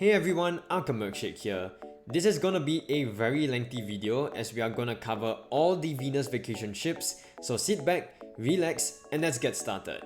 Hey everyone, Alka Milkshake here. This is gonna be a very lengthy video as we are gonna cover all the Venus vacation ships, so sit back, relax, and let's get started.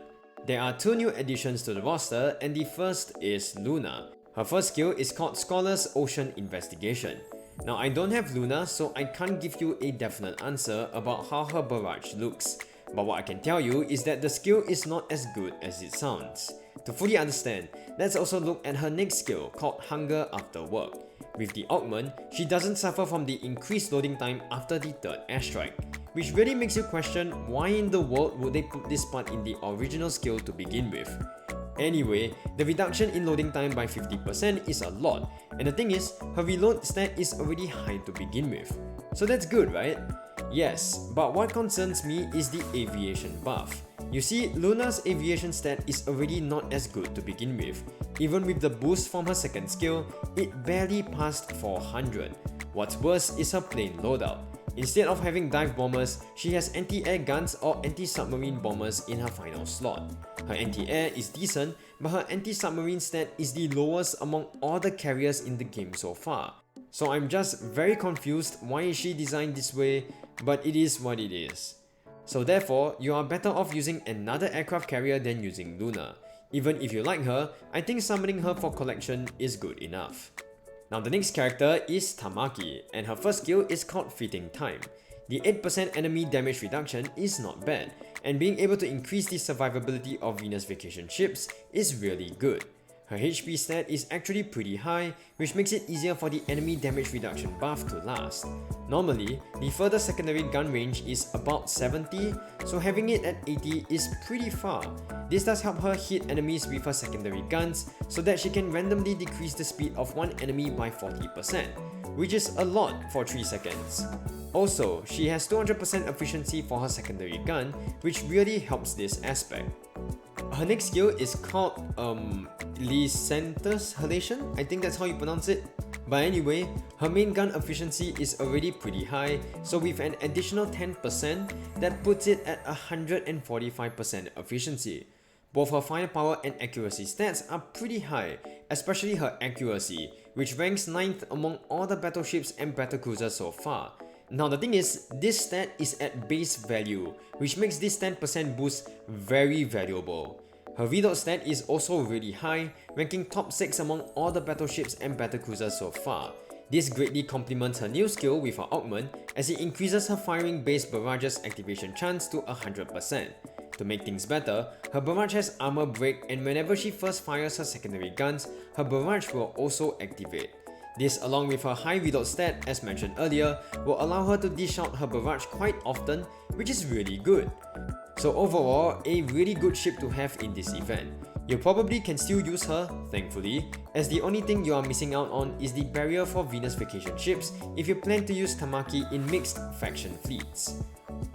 There are two new additions to the roster, and the first is Luna. Her first skill is called Scholar's Ocean Investigation. Now I don't have Luna, so I can't give you a definite answer about how her barrage looks, but what I can tell you is that the skill is not as good as it sounds. To fully understand, let's also look at her next skill called Hunger After Work. With the augment, she doesn't suffer from the increased loading time after the third airstrike, which really makes you question why in the world would they put this part in the original skill to begin with. Anyway, the reduction in loading time by 50% is a lot, and the thing is, her reload stat is already high to begin with. So that's good, right? Yes, but what concerns me is the aviation buff. You see, Luna's aviation stat is already not as good to begin with. Even with the boost from her second skill, it barely passed 400. What's worse is her plane loadout. Instead of having dive bombers, she has anti-air guns or anti-submarine bombers in her final slot. Her anti-air is decent, but her anti-submarine stat is the lowest among all the carriers in the game so far. So I'm just very confused why is she designed this way, but it is what it is. So therefore, you are better off using another aircraft carrier than using Luna. Even if you like her, I think summoning her for collection is good enough. Now the next character is Tamaki, and her first skill is called Fleeting Time. The 8% enemy damage reduction is not bad, and being able to increase the survivability of Venus vacation ships is really good. Her HP stat is actually pretty high, which makes it easier for the enemy damage reduction buff to last. Normally, the further secondary gun range is about 70, so having it at 80 is pretty far. This does help her hit enemies with her secondary guns, so that she can randomly decrease the speed of one enemy by 40%, which is a lot for 3 seconds. Also, she has 200% efficiency for her secondary gun, which really helps this aspect. Her next skill is called Licentus Halation, I think that's how you pronounce it. But anyway, her main gun efficiency is already pretty high, so with an additional 10%, that puts it at 145% efficiency. Both her firepower and accuracy stats are pretty high, especially her accuracy, which ranks 9th among all the battleships and battlecruisers so far. Now the thing is, this stat is at base value, which makes this 10% boost very valuable. Her reload stat is also really high, ranking top 6 among all the battleships and battlecruisers so far. This greatly complements her new skill with her augment, as it increases her firing base barrage's activation chance to 100%. To make things better, her barrage has armor break, and whenever she first fires her secondary guns, her barrage will also activate. This, along with her high reload stat as mentioned earlier, will allow her to dish out her barrage quite often, which is really good. So overall, a really good ship to have in this event. You probably can still use her, thankfully, as the only thing you are missing out on is the barrier for Venus vacation ships if you plan to use Tamaki in mixed faction fleets.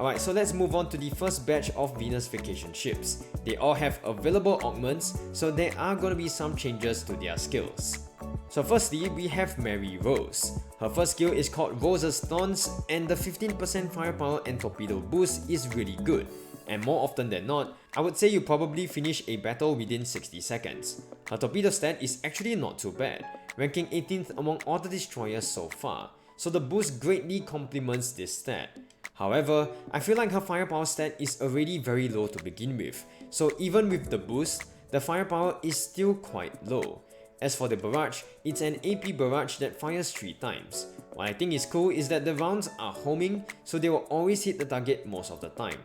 Alright, so let's move on to the first batch of Venus vacation ships. They all have available augments, so there are going to be some changes to their skills. So firstly, we have Mary Rose. Her first skill is called Rose's Thorns, and the 15% firepower and torpedo boost is really good. And more often than not, I would say you probably finish a battle within 60 seconds. Her torpedo stat is actually not too bad, ranking 18th among all the destroyers so far, so the boost greatly complements this stat. However, I feel like her firepower stat is already very low to begin with, so even with the boost, the firepower is still quite low. As for the barrage, it's an AP barrage that fires 3 times. What I think is cool is that the rounds are homing, so they will always hit the target most of the time.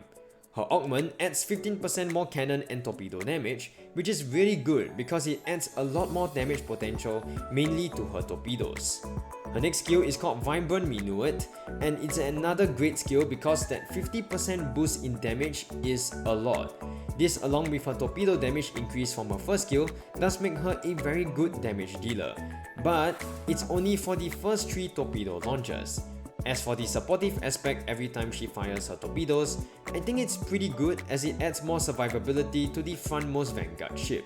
Her augment adds 15% more cannon and torpedo damage, which is really good because it adds a lot more damage potential, mainly to her torpedoes. Her next skill is called Vibrant Minuet, and it's another great skill because that 50% boost in damage is a lot. This, along with her torpedo damage increase from her first skill, does make her a very good damage dealer, but it's only for the first 3 torpedo launches. As for the supportive aspect every time she fires her torpedoes, I think it's pretty good as it adds more survivability to the frontmost Vanguard ship.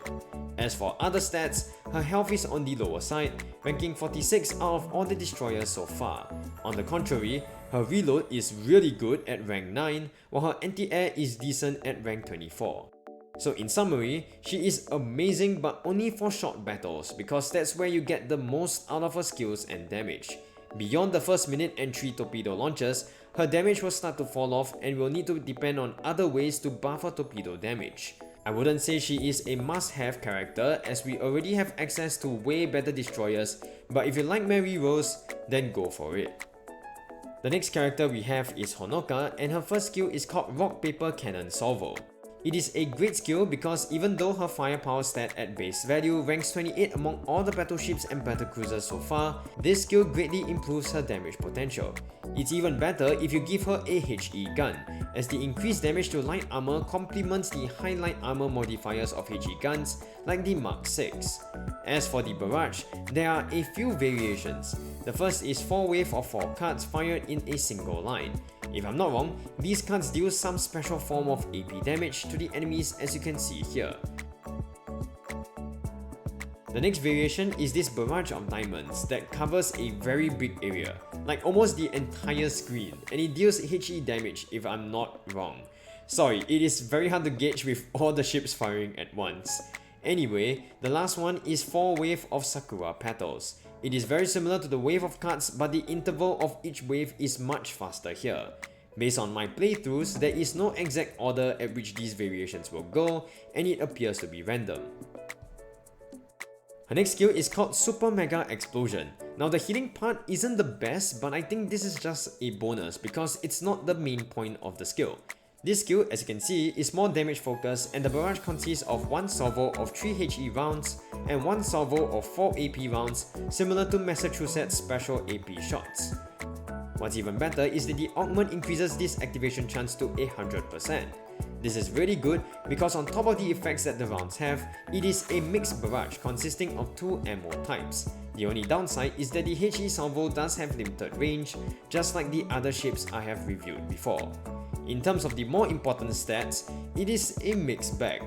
As for other stats, her health is on the lower side, ranking 46 out of all the destroyers so far. On the contrary, her reload is really good at rank 9, while her anti-air is decent at rank 24. So in summary, she is amazing but only for short battles because that's where you get the most out of her skills and damage. Beyond the first minute and 3 torpedo launches, her damage will start to fall off and will need to depend on other ways to buff her torpedo damage. I wouldn't say she is a must-have character as we already have access to way better destroyers, but if you like Mary Rose, then go for it. The next character we have is Honoka, and her first skill is called Rock Paper Cannon Salvo. It is a great skill because even though her firepower stat at base value ranks 28 among all the battleships and battlecruisers so far, this skill greatly improves her damage potential. It's even better if you give her a HE gun, as the increased damage to light armor complements the high light armor modifiers of HE guns like the Mark 6. As for the barrage, there are a few variations. The first is 4 wave of 4 cards fired in a single line. If I'm not wrong, these cards deal some special form of AP damage to the enemies as you can see here. The next variation is this barrage of diamonds that covers a very big area, like almost the entire screen, and it deals HE damage if I'm not wrong. Sorry, it is very hard to gauge with all the ships firing at once. Anyway, the last one is 4 wave of Sakura petals. It is very similar to the wave of cards, but the interval of each wave is much faster here. Based on my playthroughs, there is no exact order at which these variations will go, and it appears to be random. Her next skill is called Super Mega Explosion. Now the healing part isn't the best, but I think this is just a bonus because it's not the main point of the skill. This skill, as you can see, is more damage focused, and the barrage consists of 1 salvo of 3 HE rounds and 1 salvo of 4 AP rounds, similar to Massachusetts special AP shots. What's even better is that the augment increases this activation chance to 100%. This is really good because on top of the effects that the rounds have, it is a mixed barrage consisting of 2 ammo types. The only downside is that the HE salvo does have limited range, just like the other ships I have reviewed before. In terms of the more important stats, it is a mixed bag.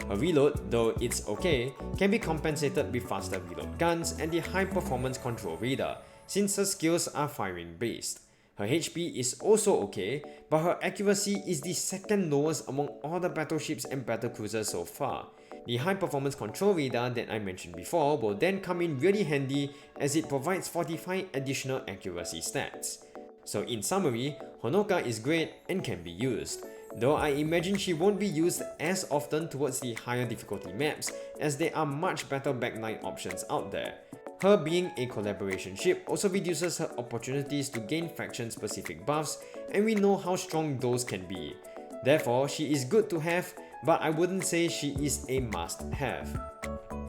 Her reload, though it's okay, can be compensated with faster reload guns and the high performance control radar, since her skills are firing based. Her HP is also okay, but her accuracy is the second lowest among all the battleships and battlecruisers so far. The high performance control radar that I mentioned before will then come in really handy as it provides 45 additional accuracy stats. So in summary, Honoka is great and can be used, though I imagine she won't be used as often towards the higher difficulty maps as there are much better backline options out there. Her being a collaboration ship also reduces her opportunities to gain faction specific buffs, and we know how strong those can be. Therefore, she is good to have, but I wouldn't say she is a must-have.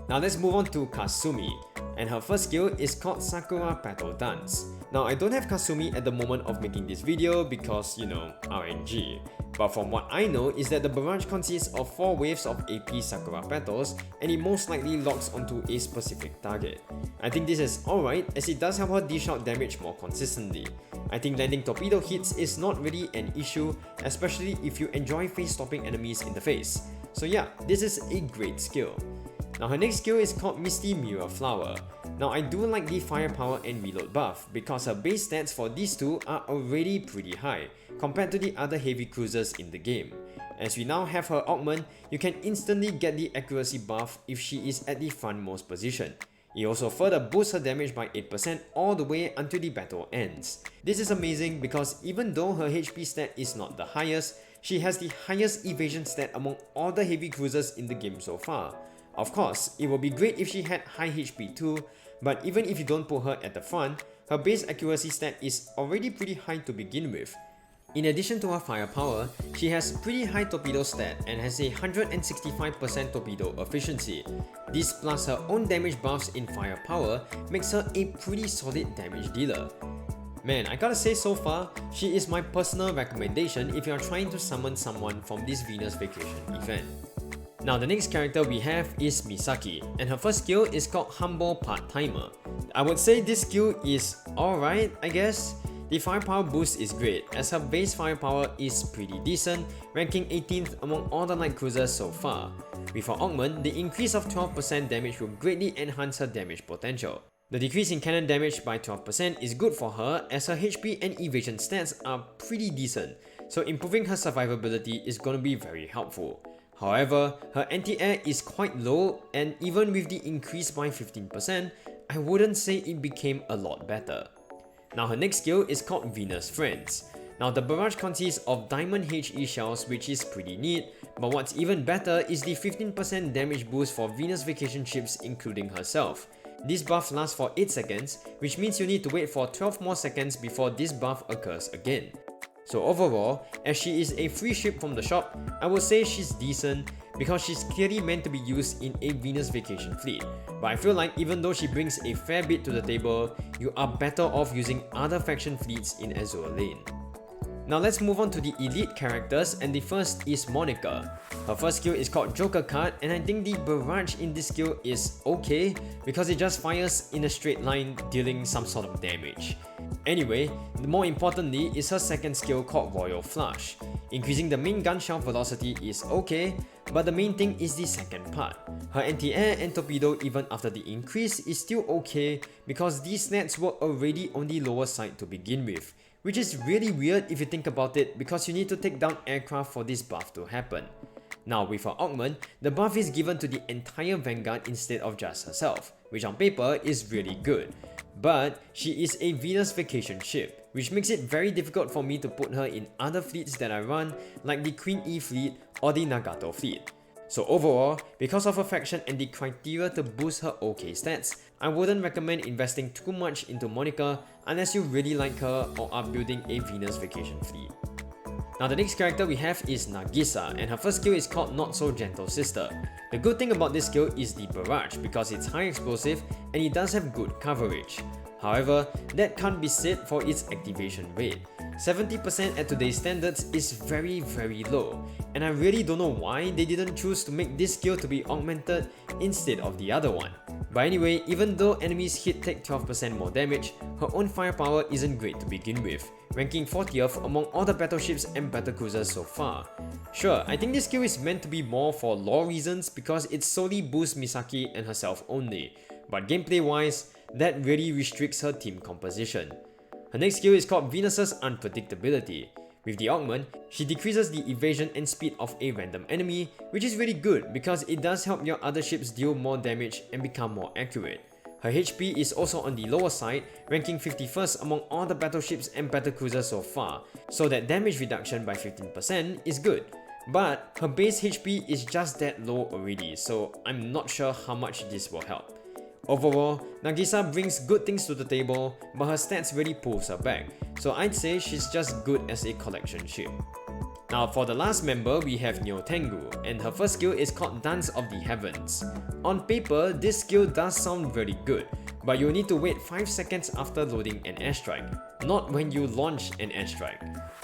Now let's move on to Kasumi, and her first skill is called Sakura Petal Dance. Now I don't have Kasumi at the moment of making this video because, you know, RNG. But from what I know is that the barrage consists of 4 waves of AP Sakura petals and it most likely locks onto a specific target. I think this is alright as it does help her dish out damage more consistently. I think landing torpedo hits is not really an issue, especially if you enjoy face-stopping enemies in the face. So yeah, this is a great skill. Now her next skill is called Misty Mirror Flower. Now I do like the firepower and reload buff because her base stats for these two are already pretty high compared to the other heavy cruisers in the game. As we now have her augment, you can instantly get the accuracy buff if she is at the frontmost position. It also further boosts her damage by 8% all the way until the battle ends. This is amazing because even though her HP stat is not the highest, she has the highest evasion stat among all the heavy cruisers in the game so far. Of course, it would be great if she had high HP too, but even if you don't put her at the front, her base accuracy stat is already pretty high to begin with. In addition to her firepower, she has pretty high torpedo stat and has a 165% torpedo efficiency. This plus her own damage buffs in firepower makes her a pretty solid damage dealer. Man, I gotta say so far, she is my personal recommendation if you are trying to summon someone from this Venus Vacation event. Now the next character we have is Misaki, and her first skill is called Humble Part-Timer. I would say this skill is alright, I guess. The firepower boost is great as her base firepower is pretty decent, ranking 18th among all the light cruisers so far. With her augment, the increase of 12% damage will greatly enhance her damage potential. The decrease in cannon damage by 12% is good for her as her HP and evasion stats are pretty decent, so improving her survivability is gonna be very helpful. However, her anti-air is quite low, and even with the increase by 15%, I wouldn't say it became a lot better. Now her next skill is called Venus Friends. Now the barrage consists of diamond HE shells, which is pretty neat, but what's even better is the 15% damage boost for Venus vacation ships including herself. This buff lasts for 8 seconds, which means you need to wait for 12 more seconds before this buff occurs again. So overall, as she is a free ship from the shop, I would say she's decent because she's clearly meant to be used in a Venus vacation fleet. But I feel like even though she brings a fair bit to the table, you are better off using other faction fleets in Azur Lane. Now let's move on to the elite characters, and the first is Honoka. Her first skill is called Joker Card, and I think the barrage in this skill is okay because it just fires in a straight line, dealing some sort of damage. Anyway, more importantly is her second skill called Royal Flush. Increasing the main gun shell velocity is okay, but the main thing is the second part. Her anti-air and torpedo even after the increase is still okay because these stats were already on the lower side to begin with. Which is really weird if you think about it because you need to take down aircraft for this buff to happen. Now with her augment, the buff is given to the entire vanguard instead of just herself, which on paper is really good. But she is a Venus vacation ship, which makes it very difficult for me to put her in other fleets that I run like the Queen E fleet or the Nagato fleet. So overall, because of her faction and the criteria to boost her okay stats, I wouldn't recommend investing too much into Honoka unless you really like her or are building a Venus vacation fleet. Now the next character we have is Nagisa, and her first skill is called Not So Gentle Sister. The good thing about this skill is the barrage because it's high explosive and it does have good coverage. However, that can't be said for its activation rate. 70% at today's standards is very low, and I really don't know why they didn't choose to make this skill to be augmented instead of the other one. But anyway, even though enemies hit take 12% more damage, her own firepower isn't great to begin with, ranking 40th among all the battleships and battlecruisers so far. Sure, I think this skill is meant to be more for lore reasons because it solely boosts Misaki and herself only, but gameplay wise, that really restricts her team composition. Her next skill is called Venus's Unpredictability. With the augment, she decreases the evasion and speed of a random enemy, which is really good because it does help your other ships deal more damage and become more accurate. Her HP is also on the lower side, ranking 51st among all the battleships and battlecruisers so far, so that damage reduction by 15% is good. But her base HP is just that low already, so I'm not sure how much this will help. Overall, Nagisa brings good things to the table, but her stats really pulls her back, so I'd say she's just good as a collection ship. Now for the last member, we have Nyotengu, and her first skill is called Dance of the Heavens. On paper, this skill does sound very good, but you'll need to wait 5 seconds after loading an airstrike, not when you launch an airstrike.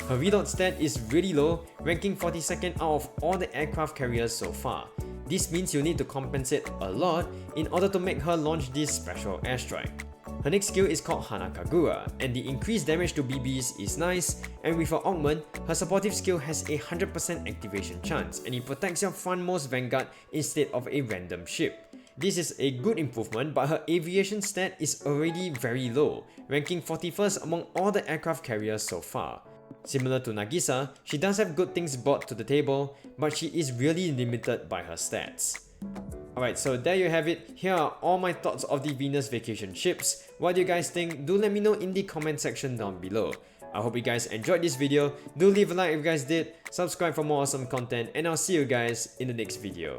Her reload stat is really low, ranking 42nd out of all the aircraft carriers so far. This means you need to compensate a lot in order to make her launch this special airstrike. Her next skill is called Hanakagura, and the increased damage to BBs is nice, and with her augment, her supportive skill has a 100% activation chance and it protects your frontmost vanguard instead of a random ship. This is a good improvement, but her aviation stat is already very low, ranking 41st among all the aircraft carriers so far. Similar to Nagisa, she does have good things brought to the table, but she is really limited by her stats. Alright, so there you have it. Here are all my thoughts of the Venus vacation ships. What do you guys think? Do let me know in the comment section down below. I hope you guys enjoyed this video. Do leave a like if you guys did, subscribe for more awesome content, and I'll see you guys in the next video.